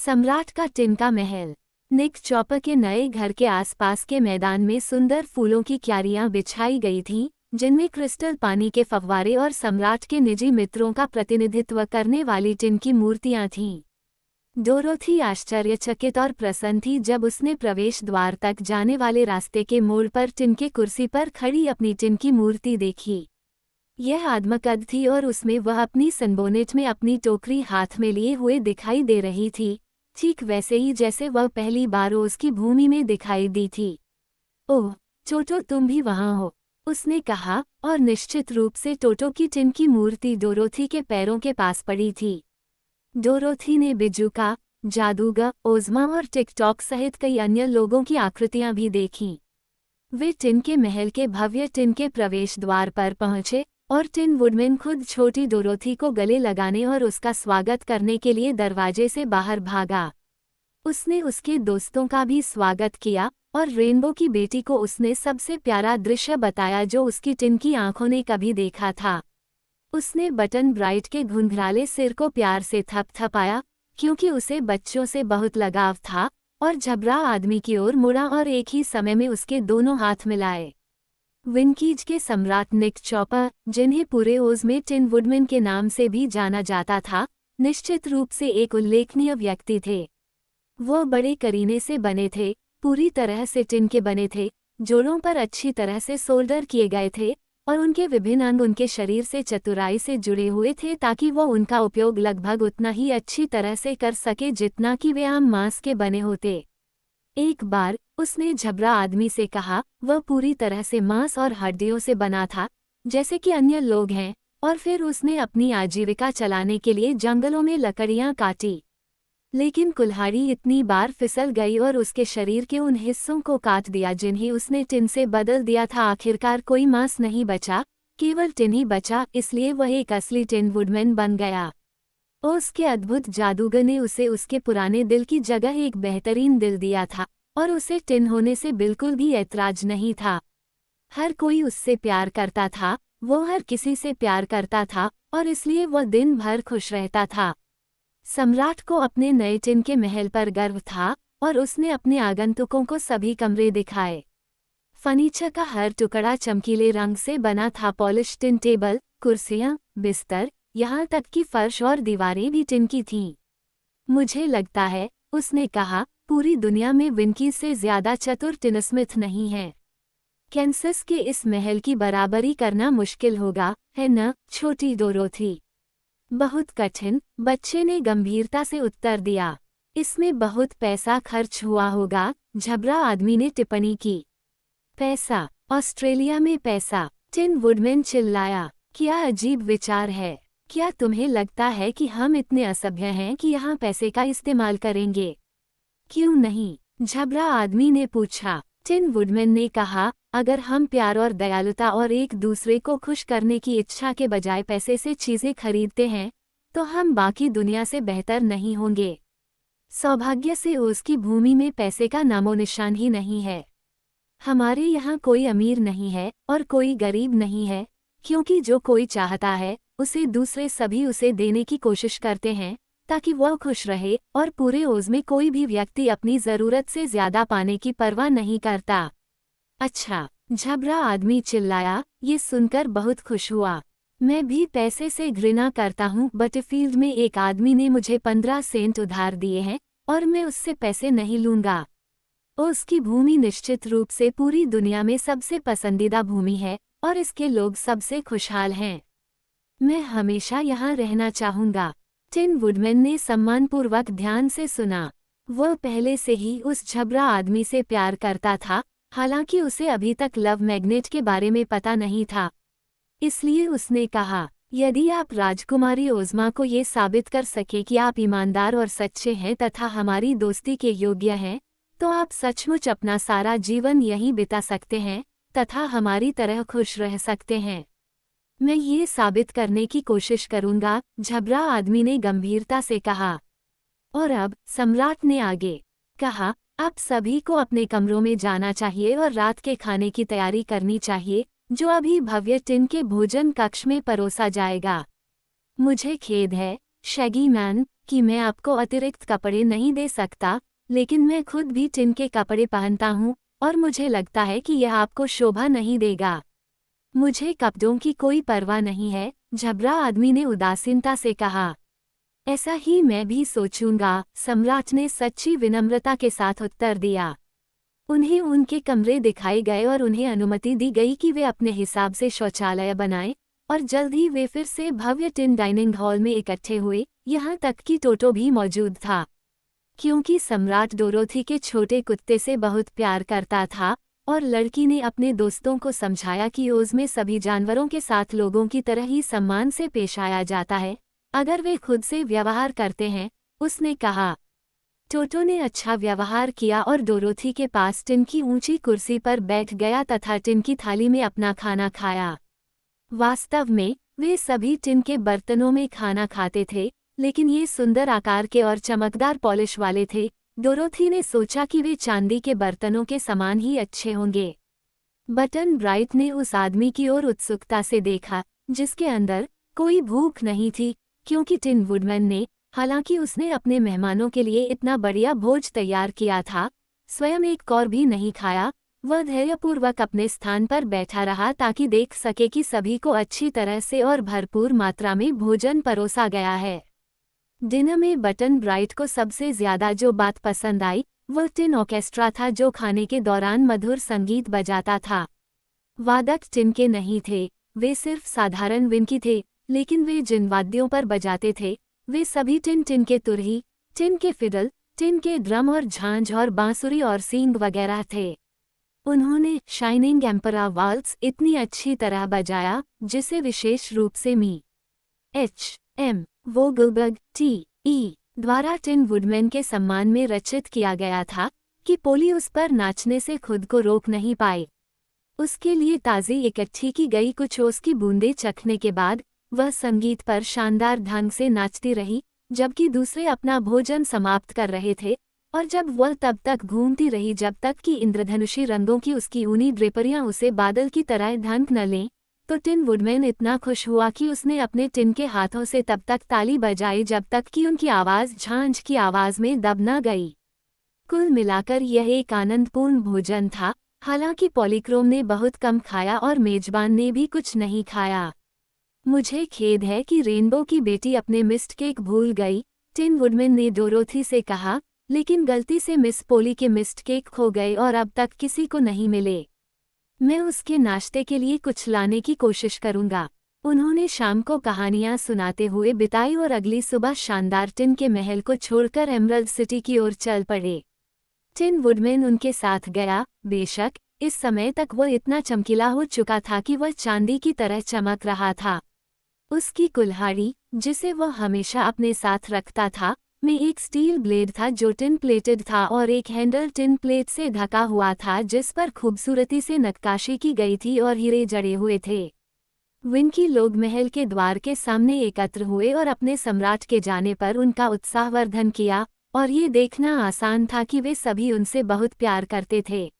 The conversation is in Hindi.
सम्राट का टिन का महल। निक चॉपर के नए घर के आसपास के मैदान में सुंदर फूलों की क्यारियां बिछाई गई थीं, जिनमें क्रिस्टल पानी के फव्वारे और सम्राट के निजी मित्रों का प्रतिनिधित्व करने वाली टिन की मूर्तियां थीं। डोरोथी आश्चर्यचकित और प्रसन्न थी जब उसने प्रवेश द्वार तक जाने वाले रास्ते के मोड़ पर टिन के कुर्सी पर खड़ी अपनी टिन की मूर्ति देखी। यह आत्मकद थी और उसमें वह अपनी सनबोनेट में अपनी टोकरी हाथ में लिए हुए दिखाई दे रही थी, ठीक वैसे ही जैसे वह पहली बार उसकी भूमि में दिखाई दी थी। ओह टोटो, तुम भी वहाँ हो, उसने कहा, और निश्चित रूप से टोटो की टिन की मूर्ति डोरोथी के पैरों के पास पड़ी थी। डोरोथी ने बिजुका, जादूगर, ओज़मा और टिकटॉक सहित कई अन्य लोगों की आकृतियां भी देखीं। वे टिन के महल के भव्य टिन के प्रवेश द्वार पर पहुंचे और टिन वुडमैन खुद छोटी डोरोथी को गले लगाने और उसका स्वागत करने के लिए दरवाजे से बाहर भागा। उसने उसके दोस्तों का भी स्वागत किया और रेनबो की बेटी को उसने सबसे प्यारा दृश्य बताया जो उसकी टिन की आंखों ने कभी देखा था। उसने बटन ब्राइट के घुंघराले सिर को प्यार से थपथपाया, क्योंकि उसे बच्चों से बहुत लगाव था, और झबरा आदमी की ओर मुड़ा और एक ही समय में उसके दोनों हाथ मिलाए। विनकीज के सम्राट निक चॉपर, जिन्हें पूरे ओज में टिन वुडमैन के नाम से भी जाना जाता था, निश्चित रूप से एक उल्लेखनीय व्यक्ति थे। वो बड़े करीने से बने थे, पूरी तरह से टिन के बने थे, जोड़ों पर अच्छी तरह से सोल्डर किए गए थे, और उनके विभिन्न अंग उनके शरीर से चतुराई से जुड़े हुए थे ताकि वो उनका उपयोग लगभग उतना ही अच्छी तरह से कर सके जितना कि वे आम मांस के बने होते। एक बार उसने झबरा आदमी से कहा, वह पूरी तरह से मांस और हड्डियों से बना था, जैसे कि अन्य लोग हैं, और फिर उसने अपनी आजीविका चलाने के लिए जंगलों में लकड़ियां काटी। लेकिन कुल्हाड़ी इतनी बार फिसल गई और उसके शरीर के उन हिस्सों को काट दिया जिन्हें उसने टिन से बदल दिया था। आखिरकार कोई मांस नहीं बचा, केवल टिन ही बचा, इसलिए वह एक असली टिन वुडमैन बन गया। उसके अद्भुत जादूगर ने उसे उसके पुराने दिल की जगह एक बेहतरीन दिल दिया था, और उसे टिन होने से बिल्कुल भी ऐतराज नहीं था। हर कोई उससे प्यार करता था, वो हर किसी से प्यार करता था, और इसलिए वह दिन भर खुश रहता था। सम्राट को अपने नए टिन के महल पर गर्व था, और उसने अपने आगंतुकों को सभी कमरे दिखाए। फर्नीचर का हर टुकड़ा चमकीले रंग से बना था, पॉलिश टिन टेबल, कुर्सियां, बिस्तर, यहाँ तक कि फर्श और दीवारें भी टिन की थीं। मुझे लगता है, उसने कहा, पूरी दुनिया में विनकी से ज्यादा चतुर टिनस्मिथ नहीं है। कैंसस के इस महल की बराबरी करना मुश्किल होगा, है न, छोटी डोरोथी? बहुत कठिन, बच्चे ने गंभीरता से उत्तर दिया। इसमें बहुत पैसा खर्च हुआ होगा, झबरा आदमी ने टिप्पणी की। पैसा? ऑस्ट्रेलिया में पैसा? टिन वुडमैन चिल्लाया। क्या अजीब विचार है। क्या तुम्हें लगता है कि हम इतने असभ्य हैं कि यहाँ पैसे का इस्तेमाल करेंगे? क्यों नहीं? झबरा आदमी ने पूछा। टिन वुडमैन ने कहा, अगर हम प्यार और दयालुता और एक दूसरे को खुश करने की इच्छा के बजाय पैसे से चीजें खरीदते हैं, तो हम बाकी दुनिया से बेहतर नहीं होंगे। सौभाग्य से उसकी भूमि में पैसे का नामो निशान ही नहीं है। हमारे यहाँ कोई अमीर नहीं है और कोई गरीब नहीं है, क्योंकि जो कोई चाहता है उसे दूसरे सभी उसे देने की कोशिश करते हैं ताकि वह खुश रहे, और पूरे ओज में कोई भी व्यक्ति अपनी जरूरत से ज्यादा पाने की परवाह नहीं करता। अच्छा, झबरा आदमी चिल्लाया, ये सुनकर बहुत खुश हुआ। मैं भी पैसे से घृणा करता हूँ। बटरफील्ड में एक आदमी ने मुझे 15 सेंट उधार दिए हैं और मैं उससे पैसे नहीं लूंगा। उसकी भूमि निश्चित रूप से पूरी दुनिया में सबसे पसंदीदा भूमि है और इसके लोग सबसे खुशहाल हैं। मैं हमेशा यहाँ रहना चाहूँगा। टिन वुडमैन ने सम्मानपूर्वक ध्यान से सुना। वह पहले से ही उस झबरा आदमी से प्यार करता था, हालांकि उसे अभी तक लव मैग्नेट के बारे में पता नहीं था। इसलिए उसने कहा, यदि आप राजकुमारी ओज़मा को ये साबित कर सके कि आप ईमानदार और सच्चे हैं तथा हमारी दोस्ती के योग्य हैं, तो आप सचमुच अपना सारा जीवन यहीं बिता सकते हैं तथा हमारी तरह खुश रह सकते हैं। मैं ये साबित करने की कोशिश करूंगा, झबरा आदमी ने गंभीरता से कहा। और अब, सम्राट ने आगे कहा, आप सभी को अपने कमरों में जाना चाहिए और रात के खाने की तैयारी करनी चाहिए, जो अभी भव्य टिन के भोजन कक्ष में परोसा जाएगा। मुझे खेद है, शैगी मैन, कि मैं आपको अतिरिक्त कपड़े नहीं दे सकता, लेकिन मैं खुद भी टिन के कपड़े पहनता हूँ और मुझे लगता है कि यह आपको शोभा नहीं देगा। मुझे कपड़ों की कोई परवाह नहीं है, झबरा आदमी ने उदासीनता से कहा। ऐसा ही मैं भी सोचूंगा, सम्राट ने सच्ची विनम्रता के साथ उत्तर दिया। उन्हें उनके कमरे दिखाए गए और उन्हें अनुमति दी गई कि वे अपने हिसाब से शौचालय बनाएं, और जल्द ही वे फिर से भव्य टिन डाइनिंग हॉल में इकट्ठे हुए, यहाँ तक कि टोटो भी मौजूद था। क्योंकि सम्राट डोरोथी के छोटे कुत्ते से बहुत प्यार करता था, और लड़की ने अपने दोस्तों को समझाया कि ओज में सभी जानवरों के साथ लोगों की तरह ही सम्मान से पेश आया जाता है, अगर वे खुद से व्यवहार करते हैं, उसने कहा। टोटो ने अच्छा व्यवहार किया और डोरोथी के पास टिन की ऊंची कुर्सी पर बैठ गया तथा टिन की थाली में अपना खाना खाया। वास्तव में वे सभी टिन के बर्तनों में खाना खाते थे, लेकिन ये सुंदर आकार के और चमकदार पॉलिश वाले थे। डोरोथी ने सोचा कि वे चांदी के बर्तनों के समान ही अच्छे होंगे। बटन ब्राइट ने उस आदमी की ओर उत्सुकता से देखा, जिसके अंदर कोई भूख नहीं थी, क्योंकि टिन वुडमैन ने, हालांकि उसने अपने मेहमानों के लिए इतना बढ़िया भोज तैयार किया था, स्वयं एक और भी नहीं खाया। वह धैर्यपूर्वक अपने स्थान पर बैठा रहा ताकि देख सके कि सभी को अच्छी तरह से और भरपूर मात्रा में भोजन परोसा गया है। डिनर में बटन ब्राइट को सबसे ज्यादा जो बात पसंद आई, वह टिन ऑर्केस्ट्रा था जो खाने के दौरान मधुर संगीत बजाता था। वादक टिन के नहीं थे, वे सिर्फ साधारण विनकी थे, लेकिन वे जिन वाद्यों पर बजाते थे, वे सभी टिन के तुरही, टिन के फिडल, टिन के ड्रम और झांझ और बांसुरी और सींग वगैरह थे। उन्होंने शाइनिंग एम्परा वाल्ट्स इतनी अच्छी तरह बजाया, जिसे विशेष रूप से मी.एच.एम. वोगलबर्ग टी.ई. द्वारा टिन वुडमैन के सम्मान में रचित किया गया था, कि पोली उस पर नाचने से खुद को रोक नहीं पाए। उसके लिए ताज़ी इकट्ठी की गई कुछ ओस की बूंदें चखने के बाद वह संगीत पर शानदार ढंग से नाचती रही, जबकि दूसरे अपना भोजन समाप्त कर रहे थे, और जब वह तब तक घूमती रही जब तक कि इंद्रधनुषी रंगों की उसकी ऊनी ड्रेपरियां उसे बादल की तरह ढंक न लें। तो टिन वुडमैन इतना खुश हुआ कि उसने अपने टिन के हाथों से तब तक ताली बजाई जब तक कि उनकी आवाज़ झांझ की आवाज़ में दब न गई। कुल मिलाकर यह एक आनंदपूर्ण भोजन था, हालांकि पॉलीक्रोम ने बहुत कम खाया और मेजबान ने भी कुछ नहीं खाया। मुझे खेद है कि रेनबो की बेटी अपने मिस्ट केक भूल गई, टिन वुडमैन ने डोरोथी से कहा, लेकिन गलती से मिस पोली के मिस्ट केक खो गए और अब तक किसी को नहीं मिले। मैं उसके नाश्ते के लिए कुछ लाने की कोशिश करूंगा। उन्होंने शाम को कहानियां सुनाते हुए बिताई और अगली सुबह शानदार टिन के महल को छोड़कर एमरल्ड सिटी की ओर चल पड़े। टिन वुडमैन उनके साथ गया, बेशक इस समय तक वह इतना चमकीला हो चुका था कि वह चांदी की तरह चमक रहा था। उसकी कुल्हाड़ी, जिसे वह हमेशा अपने साथ रखता था, में एक स्टील ब्लेड था जो टिन प्लेटेड था और एक हैंडल टिन प्लेट से ढका हुआ था जिस पर खूबसूरती से नक्काशी की गई थी और हीरे जड़े हुए थे। विनकी लोग महल के द्वार के सामने एकत्र हुए और अपने सम्राट के जाने पर उनका उत्साहवर्धन किया, और ये देखना आसान था कि वे सभी उनसे बहुत प्यार करते थे।